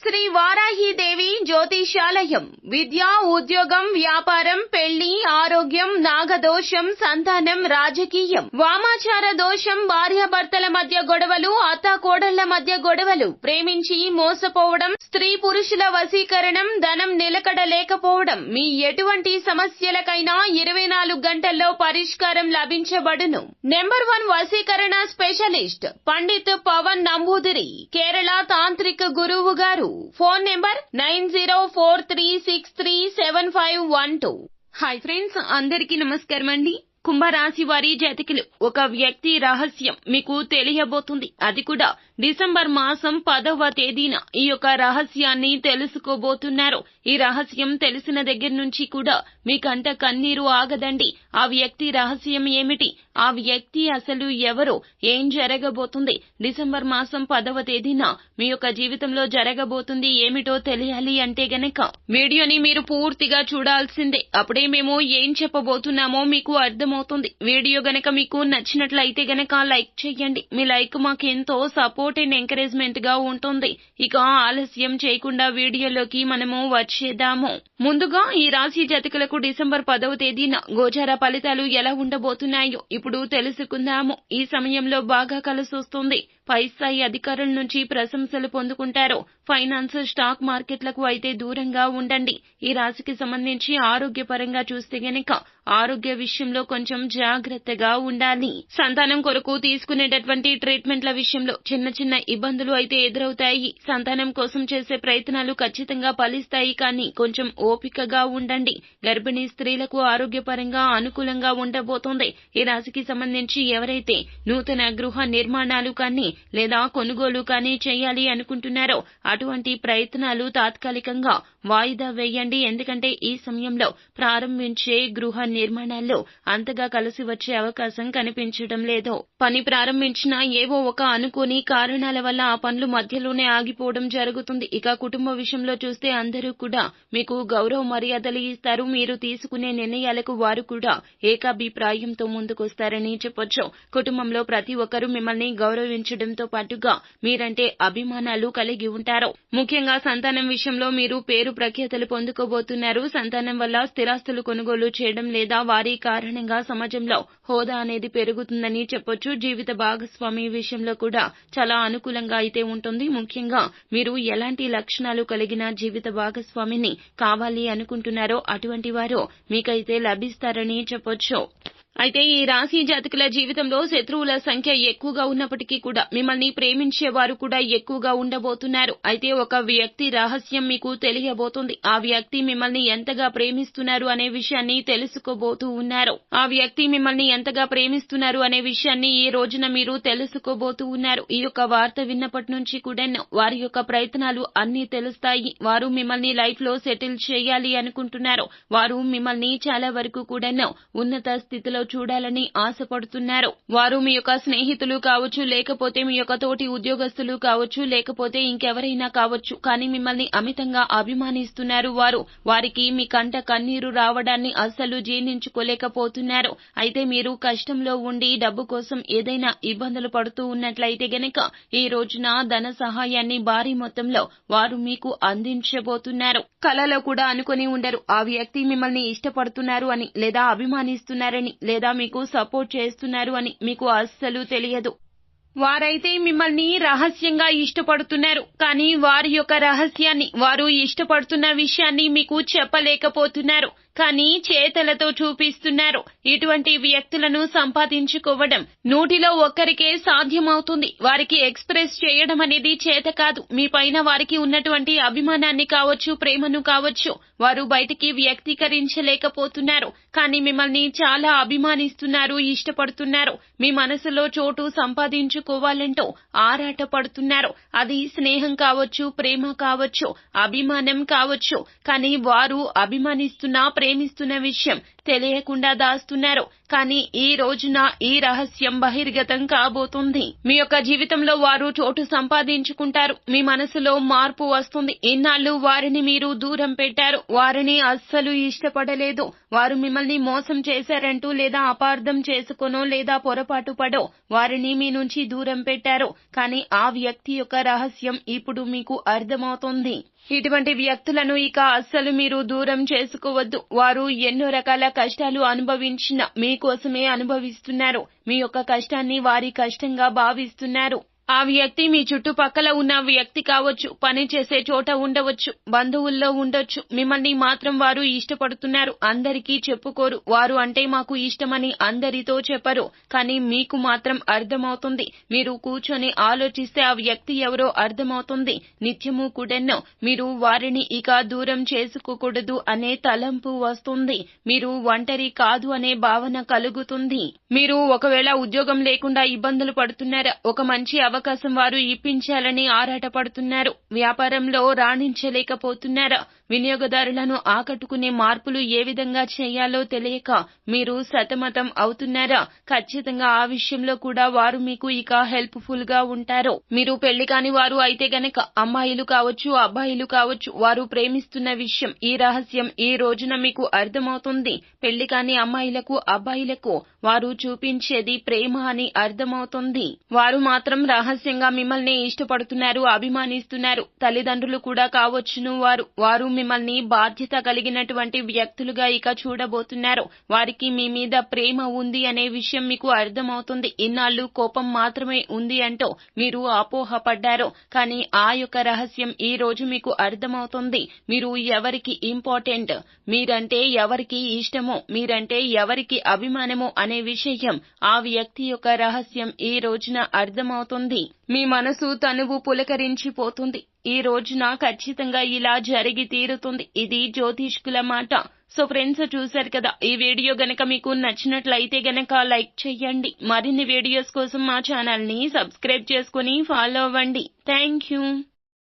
శ్రీ వారాహీదేవి జ్యోతిషాలయం విద్య, ఉద్యోగం, వ్యాపారం, పెళ్లి, ఆరోగ్యం, నాగదోషం, సంతానం, రాజకీయం, వామాచార దోషం, భార్యాభర్తల మధ్య గొడవలు, అత్తాకోడళ్ల మధ్య గొడవలు, ప్రేమించి మోసపోవడం, స్త్రీ పురుషుల వశీకరణం, ధనం నిలకడ లేకపోవడం, మీ ఎటువంటి సమస్యలకైనా 24 గంటల్లో పరిష్కారం లభించబడును. నెంబర్ 1 వశీకరణ స్పెషలిస్ట్ పండిత్ పవన్ నంబూదిరి, కేరళ తాంత్రిక గురువు గారు. Phone number 9043637512. హాయ్ ఫ్రెండ్స్, అందరికీ నమస్కారం అండి. కుంభరాశి వారి జాతకులు, ఒక వ్యక్తి రహస్యం మీకు తెలియబోతుంది. అది కూడా డిసెంబర్ మాసం 10వ తేదీన ఈ యొక్క రహస్యాన్ని తెలుసుకోబోతున్నారు. ఈ రహస్యం తెలిసిన దగ్గర నుంచి కూడా మీ కంట కన్నీరు ఆగదండి. ఆ వ్యక్తి రహస్యం ఏమిటి, ఆ వ్యక్తి అసలు ఎవరు, ఏం జరగబోతుంది, డిసెంబర్ మాసం 10వ తేదీన మీ యొక్క జీవితంలో జరగబోతుంది ఏమిటో తెలియాలి అంటే గనక వీడియోని మీరు పూర్తిగా చూడాల్సిందే. అప్పుడే మేము ఏం చెప్పబోతున్నామో మీకు అర్థమవుతుంది. వీడియో గనక మీకు నచ్చినట్లయితే గనక లైక్ చేయండి. మీ లైక్ మాకు ఎంతో సపోర్ట్ అండ్ ఎంకరేజ్మెంట్ గా ఉంటుంది. ఇక ఆలస్యం చేయకుండా వీడియోలోకి మనము వచ్చేద్దాము. ముందుగా ఈ రాశి జాతకులకు డిసెంబర్ 10వ తేదీన గోచార ఫలితాలు ఎలా ఉండబోతున్నాయో ఇప్పుడు తెలుసుకుందాము. ఈ సమయంలో బాగా కలిసొస్తుంది. పై స్థాయి అధికారుల నుంచి ప్రశంసలు పొందుకుంటారు. ఫైనాన్స్, స్టాక్ మార్కెట్లకు అయితే దూరంగా ఉండండి. ఈ రాశికి సంబంధించి ఆరోగ్యపరంగా చూస్తే గనక ఆరోగ్య విషయంలో కొంచెం జాగ్రత్తగా ఉండాలి. సంతానం కొరకు తీసుకునేటటువంటి ట్రీట్మెంట్ల విషయంలో చిన్న చిన్న ఇబ్బందులు అయితే ఎదురవుతాయి. సంతానం కోసం చేసే ప్రయత్నాలు ఖచ్చితంగా ఫలిస్తాయి, కానీ కొంచెం ఓపికగా ఉండండి. గర్భిణీ స్త్రీలకు ఆరోగ్యపరంగా అనుకూలంగా ఉండబోతోంది. ఈ రాశికి సంబంధించి ఎవరైతే నూతన గృహ నిర్మాణాలు కానీ లేదా కొనుగోలు కానీ చేయాలి అనుకుంటున్నారో అటువంటి ప్రయత్నాలు తాత్కాలికంగా వాయిదా వేయండి. ఎందుకంటే ఈ సమయంలో ప్రారంభించే గృహ నిర్మాణాల్లో అంతగా కలిసి వచ్చే అవకాశం కనిపించడం లేదు. పని ప్రారంభించినా ఏవో ఒక అనుకోని కారణాల వల్ల ఆ పనులు మధ్యలోనే ఆగిపోవడం జరుగుతుంది. ఇక కుటుంబ విషయంలో చూస్తే అందరూ కూడా మీకు గౌరవ మర్యాదలు ఇస్తారు. మీరు తీసుకునే నిర్ణయాలకు వారు కూడా ఏకాభిప్రాయంతో ముందుకొస్తారని చెప్పొచ్చు. కుటుంబంలో ప్రతి ఒక్కరూ మిమ్మల్ని గౌరవించడంతో పాటుగా మీరంటే అభిమానాలు కలిగి ఉంటారు. ముఖ్యంగా సంతానం విషయంలో మీరు పేరు ప్రఖ్యాతలు పొందుకోబోతున్నారు. సంతానం వల్ల స్థిరాస్తులు కొనుగోలు చేయడం లేదా వారి కారణంగా సమాజంలో హోదా అనేది పెరుగుతుందని చెప్పొచ్చు. జీవిత భాగస్వామి విషయంలో కూడా చాలా అనుకూలంగా అయితే ఉంటుంది. ముఖ్యంగా మీరు ఎలాంటి లక్షణాలు కలిగిన జీవిత భాగస్వామిని కావాలి అనుకుంటున్నారో అటువంటి వారు మీకైతే లభిస్తారని చెప్పొచ్చు. అయితే ఈ రాశి జాతకుల జీవితంలో శత్రువుల సంఖ్య ఎక్కువగా ఉన్నప్పటికీ కూడా మిమ్మల్ని ప్రేమించేవారు కూడా ఎక్కువగా ఉండబోతున్నారు. అయితే ఒక వ్యక్తి రహస్యం మీకు తెలియబోతుంది. ఆ వ్యక్తి మిమ్మల్ని ఎంతగా ప్రేమిస్తున్నారు అనే విషయాన్ని తెలుసుకోబోతూ ఉన్నారు. ఆ వ్యక్తి మిమ్మల్ని ఎంతగా ప్రేమిస్తున్నారు అనే విషయాన్ని ఈ రోజున మీరు తెలుసుకోబోతూ ఉన్నారు. ఈ యొక్క వార్త విన్నప్పటి నుంచి కూడా వారి యొక్క ప్రయత్నాలు అన్ని తెలుస్తాయి. వారు మిమ్మల్ని లైఫ్ లో సెటిల్ చేయాలి అనుకుంటున్నారు. వారు మిమ్మల్ని చాలా వరకు కూడా ఉన్నత స్థితిలో చూడాలని ఆశపడుతున్నారు. వారు మీ యొక్క స్నేహితులు కావచ్చు, లేకపోతే మీ యొక్క తోటి ఉద్యోగస్తులు కావచ్చు, లేకపోతే ఇంకెవరైనా కావచ్చు, కానీ మిమ్మల్ని అమితంగా అభిమానిస్తున్నారు. వారికి మీ కంట కన్నీరు రావడాన్ని అస్సలు జీర్ణించుకోలేకపోతున్నారు. అయితే మీరు కష్టంలో ఉండి డబ్బు కోసం ఏదైనా ఇబ్బందులు పడుతూ ఉన్నట్లయితే గనక ఈ రోజున ధన సహాయాన్ని భారీ మొత్తంలో వారు మీకు అందించబోతున్నారు. కలలో కూడా అనుకుని ఉండరు ఆ వ్యక్తి మిమ్మల్ని ఇష్టపడుతున్నారు అని, లేదా అభిమానిస్తున్నారని, లేదా మీకు సపోర్ట్ చేస్తున్నారు అని మీకు అస్సలు తెలియదు. వారైతే మిమ్మల్ని రహస్యంగా ఇష్టపడుతున్నారు, కానీ వారి యొక్క రహస్యాన్ని, వారు ఇష్టపడుతున్న విషయాన్ని మీకు చెప్పలేకపోతున్నారు, కానీ చేతలతో చూపిస్తున్నారు. ఇటువంటి వ్యక్తులను సంపాదించుకోవడం 100లో ఒక్కరికే సాధ్యమవుతుంది. వారికి ఎక్స్ప్రెస్ చేయడం అనేది చేత కాదు. మీ పైన వారికి ఉన్నటువంటి అభిమానాన్ని కావచ్చు, ప్రేమను కావచ్చు, వారు బయటికి వ్యక్తీకరించలేకపోతున్నారు. కానీ మిమ్మల్ని చాలా అభిమానిస్తున్నారు, ఇష్టపడుతున్నారు. మీ మనసులో చోటు సంపాదించుకోవాలంటూ ఆరాట పడుతున్నారు. అది స్నేహం కావచ్చు, ప్రేమ కావచ్చు, అభిమానం కావచ్చు. కానీ వారు అభిమానిస్తున్న, ప్రేమిస్తున్న విషయం తెలియకుండా దాస్తున్నారు. కానీ ఈ రోజున ఈ రహస్యం బహిర్గతం కాబోతుంది. మీ యొక్క జీవితంలో వారు చోటు సంపాదించుకుంటారు. మీ మనసులో మార్పు వస్తుంది. ఇన్నాళ్ళు వారిని మీరు దూరం పెట్టారు. వారిని అస్సలు ఇష్టపడలేదు. వారు మిమ్మల్ని మోసం చేశారంటూ లేదా అపార్థం చేసుకొనో లేదా పొరపాటు పడో వారిని మీ నుంచి దూరం పెట్టారు. కానీ ఆ వ్యక్తి యొక్క రహస్యం ఇప్పుడు మీకు అర్థమవుతుంది. ఇటువంటి వ్యక్తులను ఇక అస్సలు మీరు దూరం చేసుకోవద్దు. వారు ఎన్నో రకాల కష్టాలు అనుభవించిన మీకోసమే అనుభవిస్తున్నారు. మీ యొక్క కష్టాన్ని వారి కష్టంగా భావిస్తున్నారు. ఆ వ్యక్తి మీ చుట్టుపక్కల ఉన్న వ్యక్తి కావచ్చు, పని చేసే చోట ఉండవచ్చు, బంధువుల్లో ఉండొచ్చు. మిమ్మల్ని మాత్రం వారు ఇష్టపడుతున్నారు. అందరికీ చెప్పుకోరు. వారు అంటే మాకు ఇష్టమని అందరితో చెప్పరు. కానీ మీకు మాత్రం అర్థమవుతుంది. మీరు కూర్చొని ఆలోచిస్తే ఆ వ్యక్తి ఎవరో అర్థమవుతుంది. నిత్యము కూడాను మీరు వారిని ఇక దూరం చేసుకోకూడదు అనే తలంపు వస్తుంది. మీరు ఒంటరి కాదు అనే భావన కలుగుతుంది. మీరు ఒకవేళ ఉద్యోగం లేకుండా ఇబ్బందులు పడుతున్నారా? ఒక మంచి అవకాశం వారు ఇప్పించాలని ఆరాటపడుతున్నారు. వ్యాపారంలో రాణించలేకపోతున్నారా? వినియోగదారులను ఆకట్టుకునే మార్పులు ఏ విధంగా చేయాలో తెలియక మీరు సతమతం అవుతున్నారా? ఖచ్చితంగా ఆ విషయంలో కూడా వారు మీకు ఇక హెల్ప్ఫుల్ గా ఉంటారు. మీరు పెళ్లి కాని వారు అయితే గనక అమ్మాయిలు కావచ్చు, అబ్బాయిలు కావచ్చు, వారు ప్రేమిస్తున్న విషయం ఈ రహస్యం ఈ రోజున మీకు అర్థమవుతుంది. పెళ్లి కాని అమ్మాయిలకు, అబ్బాయిలకు వారు చూపించేది ప్రేమ అని అర్థమవుతుంది. వారు మాత్రం రహస్యంగా మిమ్మల్ని ఇష్టపడుతున్నారు, అభిమానిస్తున్నారు. తల్లిదండ్రులు కూడా కావచ్చును. వారు మిమ్మల్ని బాధ్యత కలిగినటువంటి వ్యక్తులుగా ఇక చూడబోతున్నారు. వారికి మీ మీద ప్రేమ ఉంది అనే విషయం మీకు అర్థమవుతుంది. ఇన్నాళ్ళు కోపం మాత్రమే ఉంది అంటూ మీరు అపోహపడ్డారు. కానీ ఆ యొక్క రహస్యం ఈ రోజు మీకు అర్థమవుతుంది. మీరు ఎవరికి ఇంపార్టెంట్, మీరంటే ఎవరికి ఇష్టమో, మీరంటే ఎవరికి అభిమానమో అనే విషయం ఆ వ్యక్తి యొక్క రహస్యం ఈ రోజున అర్థమవుతుంది. మీ మనసు తనువు పులకరించిపోతుంది. ఈ రోజున ఖచ్చితంగా ఇలా జరిగి తీరుతుంది. ఇది జ్యోతిష్కుల మాట. సో ఫ్రెండ్స్, చూశారు కదా, ఈ వీడియో గనక మీకు నచ్చినట్లయితే గనక లైక్ చేయండి. మరిన్ని వీడియోస్ కోసం మా ఛానల్ ని సబ్స్క్రైబ్ చేసుకుని ఫాలో అవ్వండి. Thank you.